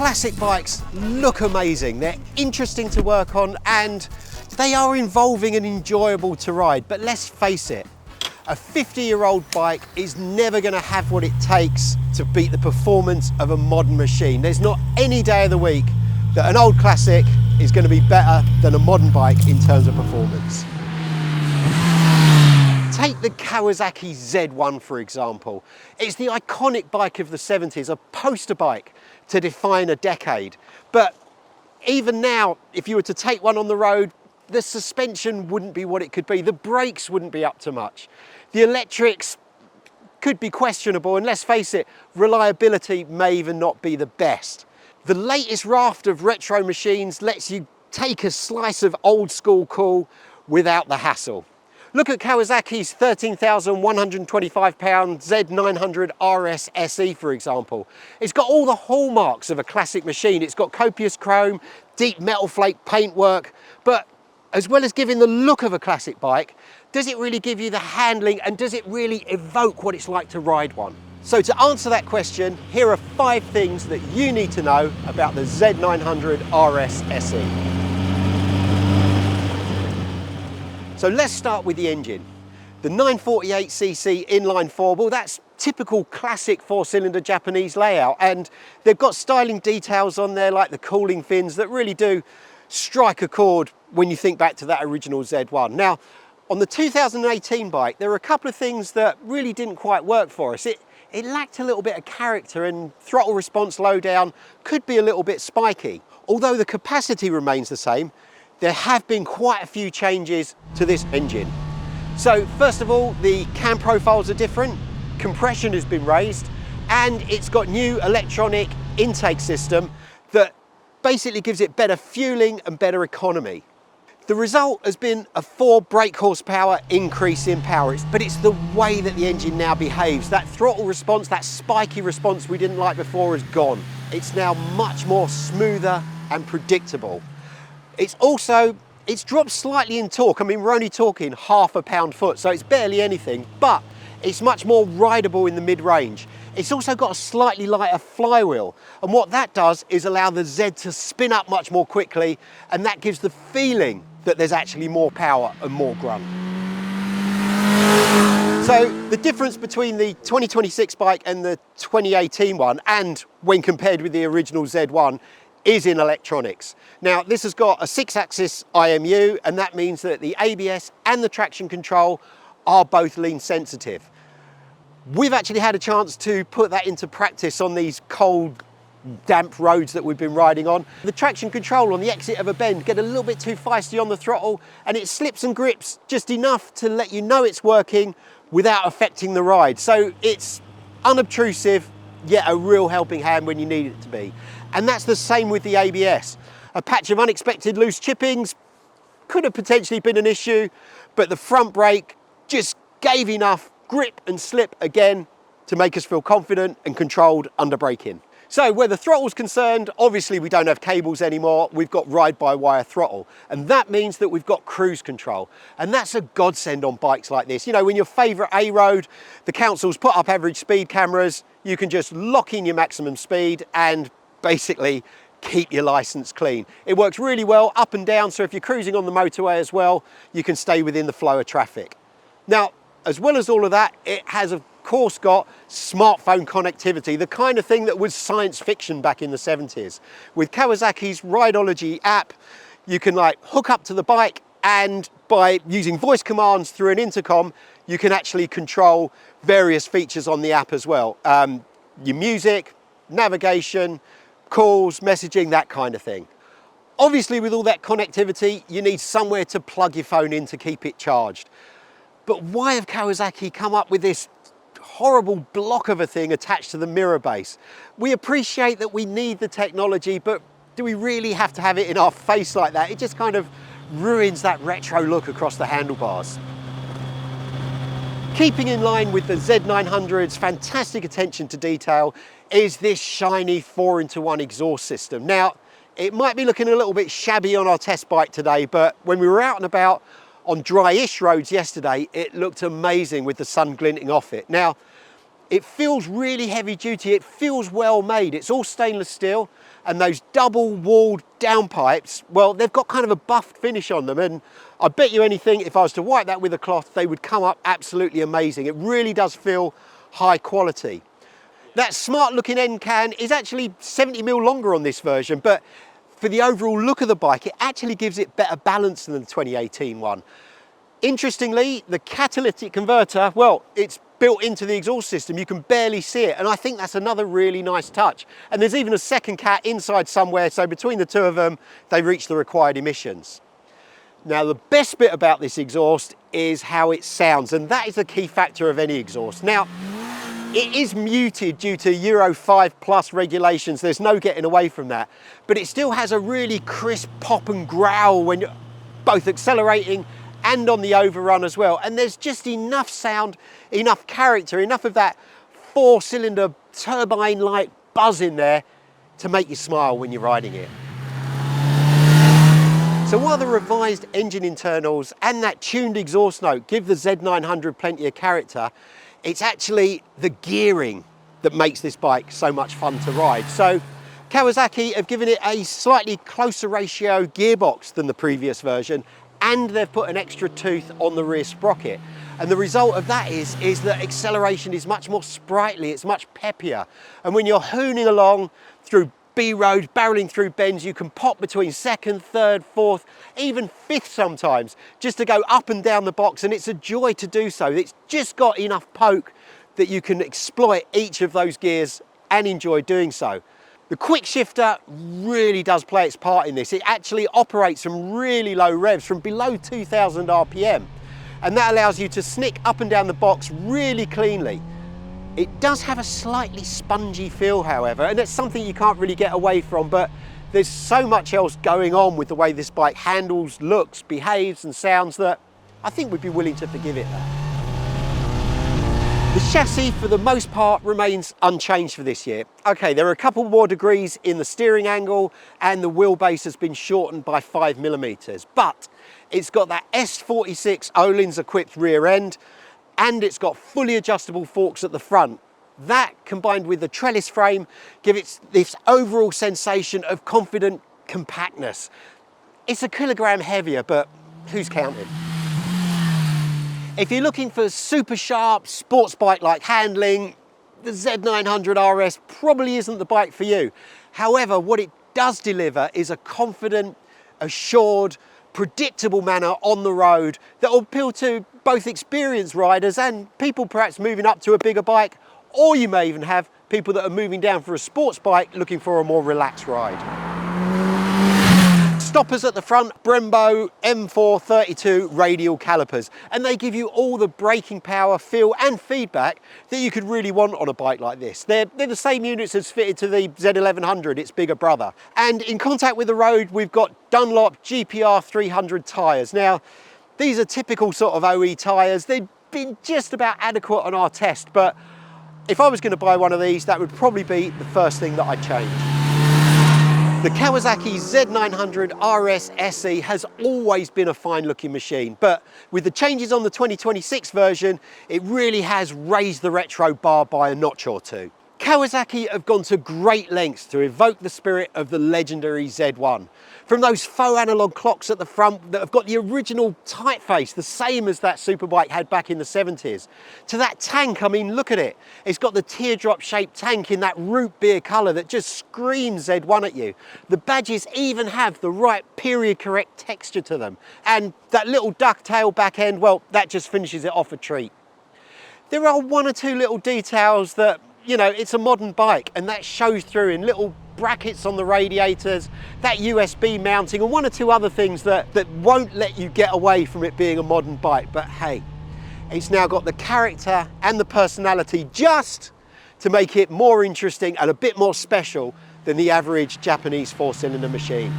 classic bikes look amazing. They're interesting to work on and they are involving and enjoyable to ride. But let's face it, a 50-year-old bike is never going to have what it takes to beat the performance of a modern machine. There's not any day of the week that an old classic is going to be better than a modern bike in terms of performance. Take the Kawasaki Z1 for example. It's the iconic bike of the 70s, a poster bike to define a decade. But even now, if you were to take one on the road, the suspension wouldn't be what it could be. The brakes wouldn't be up to much. The electrics could be questionable, and let's face it, reliability may even not be the best. The latest raft of retro machines lets you take a slice of old school cool without the hassle. Look at Kawasaki's 13,125 pound Z900RS SE for example. It's got all the hallmarks of a classic machine. It's got copious chrome, deep metal flake paintwork, but as well as giving the look of a classic bike, does it really give you the handling and does it really evoke what it's like to ride one? So to answer that question, here are 5 things that you need to know about the Z900RS SE. So let's start with the engine. The 948cc inline 4-ball, that's typical classic 4-cylinder Japanese layout, and they've got styling details on there like the cooling fins that really do strike a chord when you think back to that original Z1. Now, on the 2018 bike, there are a couple of things that really didn't quite work for us. It lacked a little bit of character and throttle response lowdown could be a little bit spiky. Although the capacity remains the same, there have been quite a few changes to this engine. So first of all, the cam profiles are different, compression has been raised, and it's got new electronic intake system that basically gives it better fueling and better economy. The result has been a 4 brake horsepower increase in power, but it's the way that the engine now behaves. That throttle response, that spiky response we didn't like before is gone. It's now much more smoother and predictable. It's dropped slightly in torque. I mean, we're only talking half a pound-foot, so it's barely anything, but it's much more rideable in the mid-range. It's also got a slightly lighter flywheel, and what that does is allow the Z to spin up much more quickly, and that gives the feeling that there's actually more power and more grunt. So the difference between the 2026 bike and the 2018 one, and when compared with the original Z1, is in electronics. Now, this has got a 6-axis IMU, and that means that the ABS and the traction control are both lean sensitive. We've actually had a chance to put that into practice on these cold, damp roads that we've been riding on. The traction control on the exit of a bend get a little bit too feisty on the throttle, and it slips and grips just enough to let you know it's working without affecting the ride. So it's unobtrusive, yet a real helping hand when you need it to be. And that's the same with the ABS. A patch of unexpected loose chippings could have potentially been an issue, but the front brake just gave enough grip and slip again to make us feel confident and controlled under braking. So where the throttle's concerned, obviously we don't have cables anymore, we've got ride-by-wire throttle, and that means that we've got cruise control, and that's a godsend on bikes like this. You know, when your favourite A-road, the council's put up average speed cameras, you can just lock in your maximum speed and basically keep your license clean. It works really well up and down, so if you're cruising on the motorway as well, you can stay within the flow of traffic. Now, as well as all of that, it has of course got smartphone connectivity, the kind of thing that was science fiction back in the 70s. With Kawasaki's Rideology app, you can like hook up to the bike, and by using voice commands through an intercom, you can actually control various features on the app as well. Your music, navigation, calls, messaging, that kind of thing. Obviously, with all that connectivity, you need somewhere to plug your phone in to keep it charged. But why have Kawasaki come up with this horrible block of a thing attached to the mirror base? We appreciate that we need the technology, but do we really have to have it in our face like that? It just kind of ruins that retro look across the handlebars. Keeping in line with the Z900's fantastic attention to detail is this shiny 4-into-1 exhaust system. Now, it might be looking a little bit shabby on our test bike today, but when we were out and about on dry-ish roads yesterday, it looked amazing with the sun glinting off it. Now, It feels really heavy duty, it feels well made. It's all stainless steel, and those double walled downpipes, well, they've got kind of a buffed finish on them, and I bet you anything, if I was to wipe that with a cloth, they would come up absolutely amazing. It really does feel high quality. That smart looking end can is actually 70mm longer on this version, but for the overall look of the bike, it actually gives it better balance than the 2018 one. Interestingly, the catalytic converter, well, it's built into the exhaust system. You can barely see it, and I think that's another really nice touch. And there's even a second cat inside somewhere, so between the two of them, they reach the required emissions. Now, the best bit about this exhaust is how it sounds, and that is a key factor of any exhaust. Now, it is muted due to Euro 5+ regulations. There's no getting away from that, but it still has a really crisp pop and growl when you're both accelerating and on the overrun as well. And there's just enough sound, enough character, enough of that 4-cylinder turbine-like buzz in there to make you smile when you're riding it. So while the revised engine internals and that tuned exhaust note give the Z900 plenty of character, it's actually the gearing that makes this bike so much fun to ride. So Kawasaki have given it a slightly closer ratio gearbox than the previous version, and they've put an extra tooth on the rear sprocket. And the result of that is that acceleration is much more sprightly, it's much peppier. And when you're hooning along through B roads, barreling through bends, you can pop between second, third, fourth, even fifth sometimes, just to go up and down the box, and it's a joy to do so. It's just got enough poke that you can exploit each of those gears and enjoy doing so. The quick shifter really does play its part in this. It actually operates from really low revs, from below 2000 RPM, and that allows you to snick up and down the box really cleanly. It does have a slightly spongy feel, however, and it's something you can't really get away from, but there's so much else going on with the way this bike handles, looks, behaves and sounds that I think we'd be willing to forgive it that. The chassis, for the most part, remains unchanged for this year. Okay, there are a couple more degrees in the steering angle and the wheelbase has been shortened by 5mm, but it's got that S46 Öhlins equipped rear end, and it's got fully adjustable forks at the front. That, combined with the trellis frame, gives it this overall sensation of confident compactness. It's a kilogram heavier, but who's counting? If you're looking for super sharp sports bike-like handling, the Z900RS probably isn't the bike for you. However, what it does deliver is a confident, assured, predictable manner on the road that will appeal to both experienced riders and people perhaps moving up to a bigger bike, or you may even have people that are moving down for a sports bike looking for a more relaxed ride. Stoppers at the front, Brembo M432 radial calipers, and they give you all the braking power, feel and feedback that you could really want on a bike like this. They're the same units as fitted to the Z1100, its bigger brother. And in contact with the road, we've got Dunlop GPR 300 tyres. Now, these are typical sort of OE tyres. They've been just about adequate on our test, but if I was going to buy one of these, that would probably be the first thing that I'd change. The Kawasaki Z900RS SE has always been a fine looking machine, but with the changes on the 2026 version, it really has raised the retro bar by a notch or two. Kawasaki have gone to great lengths to evoke the spirit of the legendary Z1. From those faux analog clocks at the front that have got the original typeface, the same as that superbike had back in the 70s, to that tank, I mean, look at it. It's got the teardrop shaped tank in that root beer colour that just screams Z1 at you. The badges even have the right period correct texture to them. And that little ducktail back end, well, that just finishes it off a treat. There are one or two little details that, you know, it's a modern bike, and that shows through in little brackets on the radiators, that USB mounting, and one or two other things that won't let you get away from it being a modern bike. But hey, it's now got the character and the personality just to make it more interesting and a bit more special than the average Japanese 4-cylinder machine.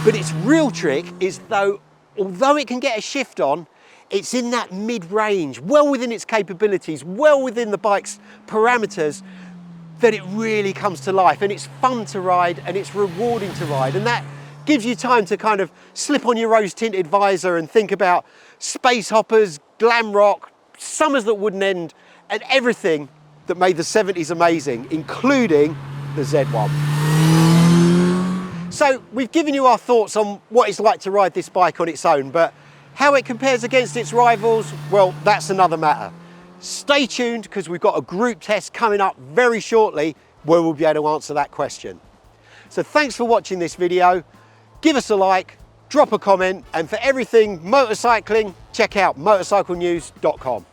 But its real trick is, although it can get a shift on, it's in that mid-range, well within its capabilities, well within the bike's parameters, that it really comes to life, and it's fun to ride and it's rewarding to ride, and that gives you time to kind of slip on your rose-tinted visor and think about space hoppers, glam rock, summers that wouldn't end, and everything that made the 70s amazing, including the Z1. So we've given you our thoughts on what it's like to ride this bike on its own, but how it compares against its rivals, well, that's another matter. Stay tuned, because we've got a group test coming up very shortly where we'll be able to answer that question. So thanks for watching this video. Give us a like, drop a comment, and for everything motorcycling, check out Motorcyclenews.com.